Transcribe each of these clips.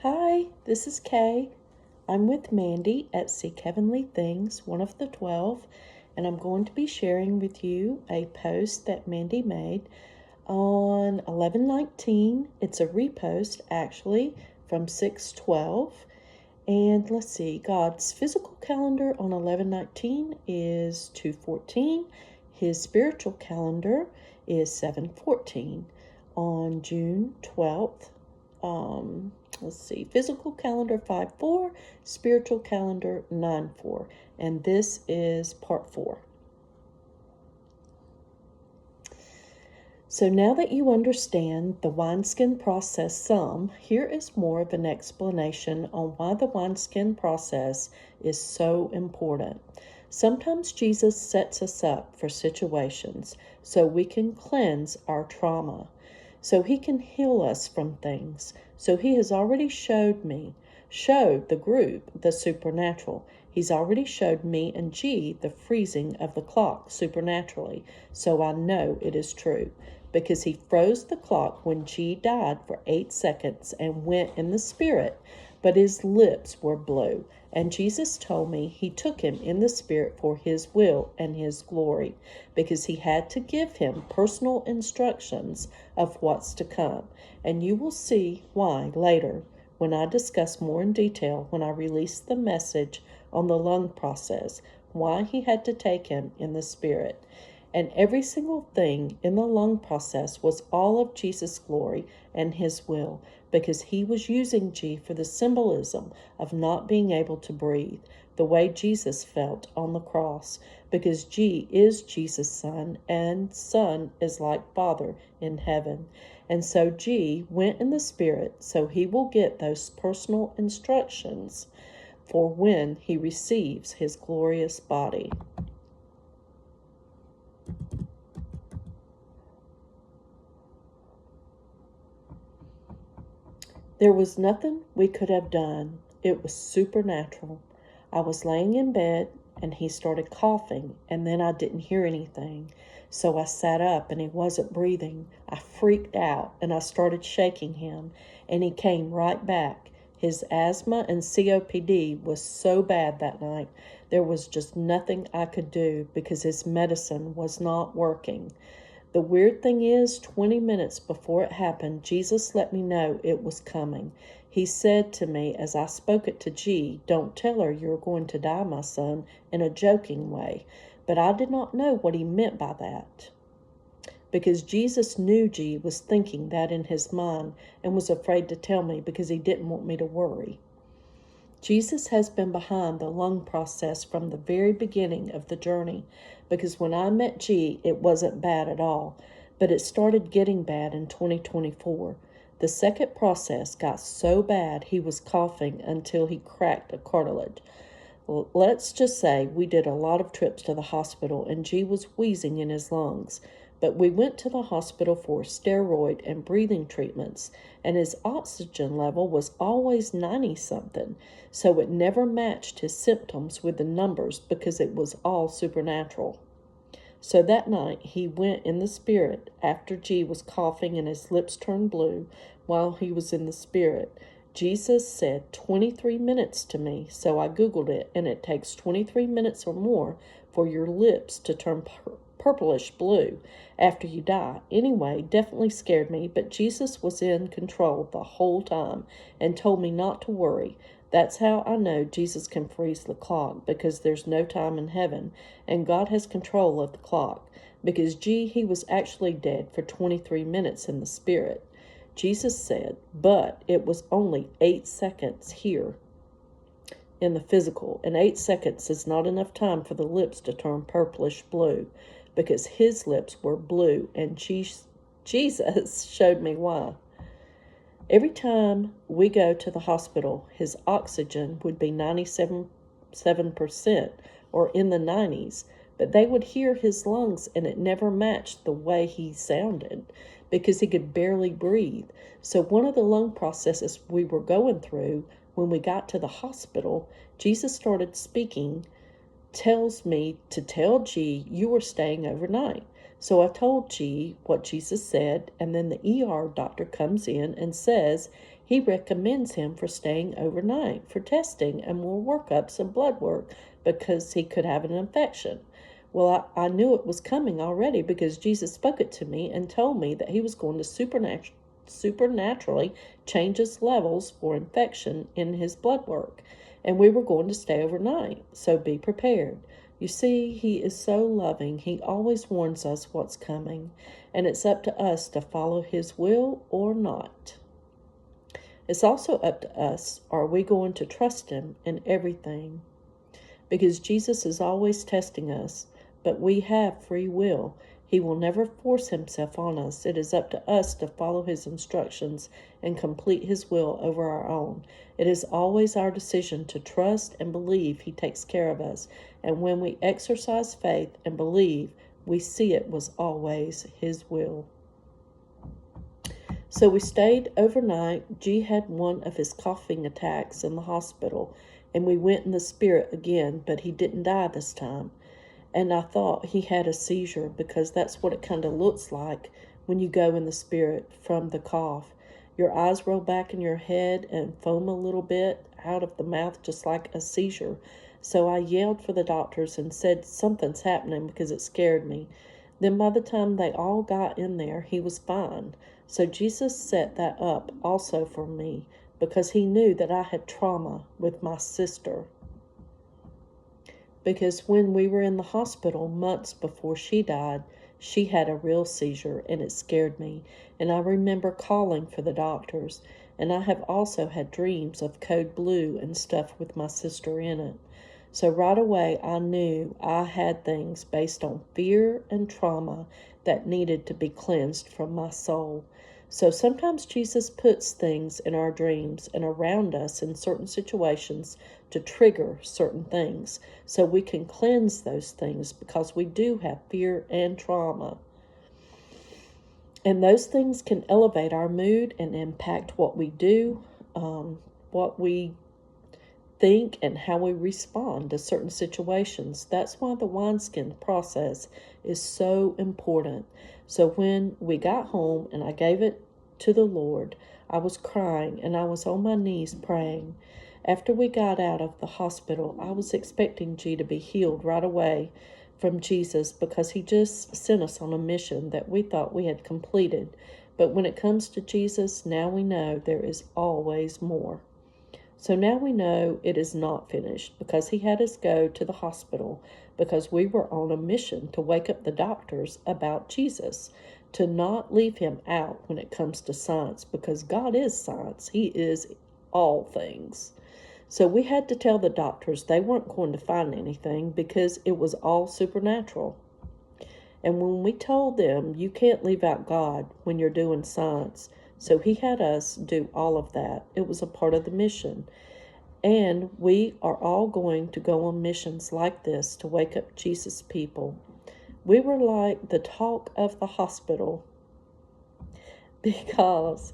Hi, this is Kay. I'm with Mandy at SeekHeavenlyThings, one of the 12, and I'm going to be sharing with you a post that Mandy made on 11/19. It's a repost, actually, from 6/12. And let's see, God's physical calendar on 11/19 is 2/14. His spiritual calendar is 7/14 on June 12th. Let's see, physical calendar 5/4, spiritual calendar 9/4, and this is part 4. So now that you understand the wineskin process some, here is more of an explanation on why the wineskin process is so important. Sometimes Jesus sets us up for situations so we can cleanse our trauma, so he can heal us from things. So he has already showed the group the supernatural. He's already showed me and G the freezing of the clock supernaturally, so I know it is true. Because he froze the clock when G died for 8 seconds and went in the spirit, but his lips were blue. And Jesus told me he took him in the spirit for his will and his glory, because he had to give him personal instructions of what's to come. And you will see why later when I discuss more in detail when I release the message on the lung process, why he had to take him in the spirit. And every single thing in the lung process was all of Jesus' glory and his will, because he was using G for the symbolism of not being able to breathe, the way Jesus felt on the cross, because G is Jesus' son, and son is like Father in heaven. And so G went in the spirit, so he will get those personal instructions for when he receives his glorious body. There was nothing we could have done. It was supernatural. I was laying in bed and he started coughing, and then I didn't hear anything. So I sat up and he wasn't breathing. I freaked out and I started shaking him, and he came right back. His asthma and COPD was so bad that night, there was just nothing I could do because his medicine was not working. The weird thing is, 20 minutes before it happened, Jesus let me know it was coming. He said to me as I spoke it to G, "Don't tell her you're going to die, my son," in a joking way. But I did not know what he meant by that, because Jesus knew G was thinking that in his mind and was afraid to tell me because he didn't want me to worry. Jesus has been behind the lung process from the very beginning of the journey, because when I met G, it wasn't bad at all, but it started getting bad in 2024. The second process got so bad he was coughing until he cracked a cartilage. Let's just say we did a lot of trips to the hospital and G was wheezing in his lungs. But we went to the hospital for steroid and breathing treatments, and his oxygen level was always 90-something, so it never matched his symptoms with the numbers because it was all supernatural. So that night he went in the spirit after G was coughing and his lips turned blue while he was in the spirit. Jesus said 23 minutes to me, so I Googled it, and it takes 23 minutes or more for your lips to turn purplish blue after you die. Anyway, definitely scared me, but Jesus was in control the whole time and told me not to worry. That's how I know Jesus can freeze the clock, because there's no time in heaven, and God has control of the clock. Because he was actually dead for 23 minutes in the spirit. Jesus said, but it was only 8 seconds here in the physical, and 8 seconds is not enough time for the lips to turn purplish blue, because his lips were blue, and Jesus showed me why. Every time we go to the hospital, his oxygen would be 97% or in the 90s, but they would hear his lungs and it never matched the way he sounded because he could barely breathe. So one of the lung processes we were going through, when we got to the hospital, Jesus started speaking, tells me to tell G, you are staying overnight. So I told G what Jesus said, and then the ER doctor comes in and says he recommends him for staying overnight for testing and more workups and blood work because he could have an infection. Well, I knew it was coming already because Jesus spoke it to me and told me that he was going to supernaturally change his levels for infection in his blood work, and we were going to stay overnight, so be prepared. You see, he is so loving. He always warns us what's coming, and it's up to us to follow his will or not. It's also up to us, are we going to trust him in everything? Because Jesus is always testing us, but we have free will. He will never force himself on us. It is up to us to follow his instructions and complete his will over our own. It is always our decision to trust and believe he takes care of us. And when we exercise faith and believe, we see it was always his will. So we stayed overnight. G had one of his coughing attacks in the hospital, and we went in the spirit again, but he didn't die this time. And I thought he had a seizure because that's what it kind of looks like when you go in the spirit from the cough. Your eyes roll back in your head and foam a little bit out of the mouth, just like a seizure. So I yelled for the doctors and said something's happening because it scared me. Then by the time they all got in there, he was fine. So Jesus set that up also for me because he knew that I had trauma with my sister. Because when we were in the hospital months before she died, she had a real seizure and it scared me. And I remember calling for the doctors. And I have also had dreams of code blue and stuff with my sister in it. So right away I knew I had things based on fear and trauma that needed to be cleansed from my soul. So sometimes Jesus puts things in our dreams and around us in certain situations to trigger certain things so we can cleanse those things because we do have fear and trauma. And those things can elevate our mood and impact what we do, what we think, and how we respond to certain situations. That's why the wineskin process is so important. So when we got home and I gave it to the Lord, I was crying and I was on my knees praying. After we got out of the hospital, I was expecting G to be healed right away from Jesus because he just sent us on a mission that we thought we had completed. But when it comes to Jesus, now we know there is always more. So now we know it is not finished because he had us go to the hospital because we were on a mission to wake up the doctors about Jesus, to not leave him out when it comes to science because God is science. He is all things. So we had to tell the doctors they weren't going to find anything because it was all supernatural. And when we told them you can't leave out God when you're doing science, so he had us do all of that. It was a part of the mission. And we are all going to go on missions like this to wake up Jesus people. We were like the talk of the hospital because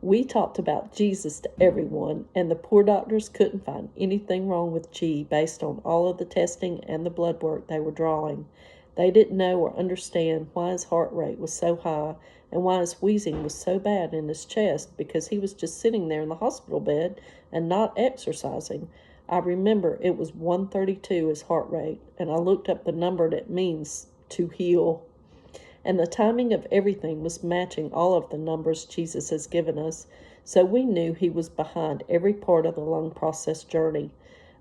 we talked about Jesus to everyone, and the poor doctors couldn't find anything wrong with G based on all of the testing and the blood work they were drawing. They didn't know or understand why his heart rate was so high and why his wheezing was so bad in his chest because he was just sitting there in the hospital bed and not exercising. I remember it was 132 his heart rate, and I looked up the number that means to heal. And the timing of everything was matching all of the numbers Jesus has given us, so we knew he was behind every part of the lung process journey.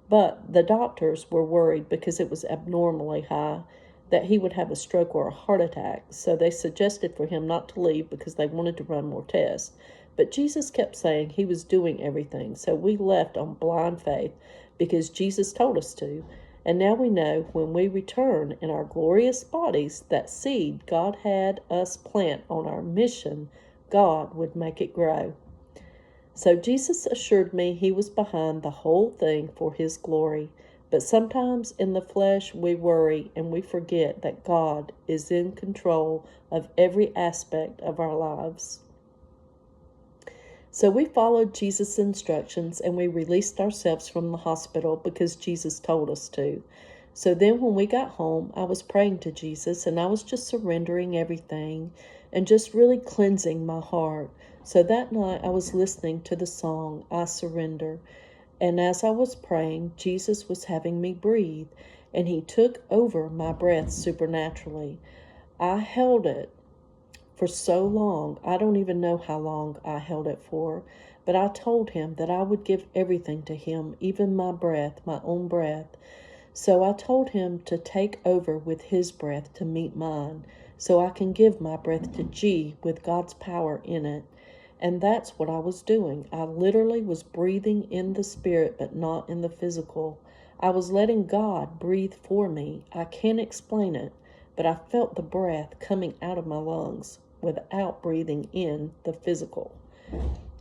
But the doctors were worried because it was abnormally high, that he would have a stroke or a heart attack, so they suggested for him not to leave because they wanted to run more tests. But Jesus kept saying he was doing everything, so we left on blind faith because Jesus told us to. And now we know when we return in our glorious bodies, that seed God had us plant on our mission, God would make it grow. So Jesus assured me he was behind the whole thing for his glory. But sometimes in the flesh we worry and we forget that God is in control of every aspect of our lives. So we followed Jesus' instructions and we released ourselves from the hospital because Jesus told us to. So then when we got home, I was praying to Jesus and I was just surrendering everything and just really cleansing my heart. So that night I was listening to the song, I Surrender. And as I was praying, Jesus was having me breathe, and he took over my breath supernaturally. I held it for so long. I don't even know how long I held it for, but I told him that I would give everything to him, even my breath, my own breath. So I told him to take over with his breath to meet mine, so I can give my breath to G with God's power in it. And that's what I was doing. I literally was breathing in the spirit, but not in the physical. I was letting God breathe for me. I can't explain it, but I felt the breath coming out of my lungs without breathing in the physical.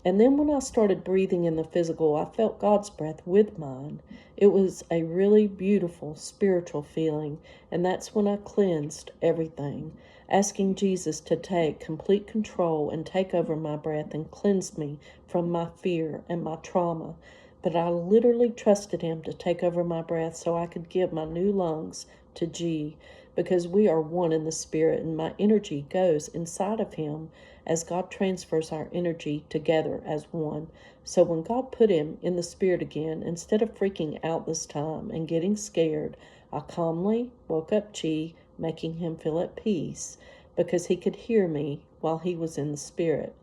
And then when I started breathing in the physical, I felt God's breath with mine. It was a really beautiful spiritual feeling, and that's when I cleansed everything, asking Jesus to take complete control and take over my breath and cleanse me from my fear and my trauma. But I literally trusted him to take over my breath so I could give my new lungs to G, because we are one in the spirit, and my energy goes inside of him as God transfers our energy together as one. So when God put him in the spirit again, instead of freaking out this time and getting scared, I calmly woke up Chi, making him feel at peace, because he could hear me while he was in the spirit.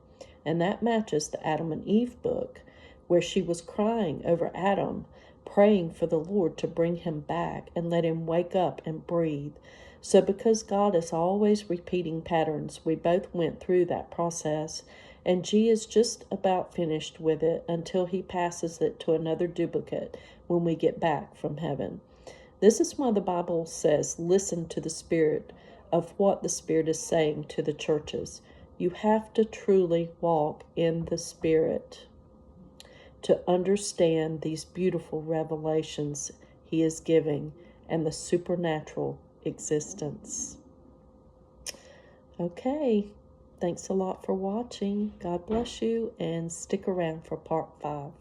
And that matches the Adam and Eve book, where she was crying over Adam, praying for the Lord to bring him back and let him wake up and breathe. So because God is always repeating patterns, we both went through that process, and G is just about finished with it until he passes it to another duplicate when we get back from heaven. This is why the Bible says, listen to the Spirit of what the Spirit is saying to the churches. You have to truly walk in the Spirit to understand these beautiful revelations he is giving and the supernatural existence. Okay, thanks a lot for watching. God bless you, and stick around for part 5.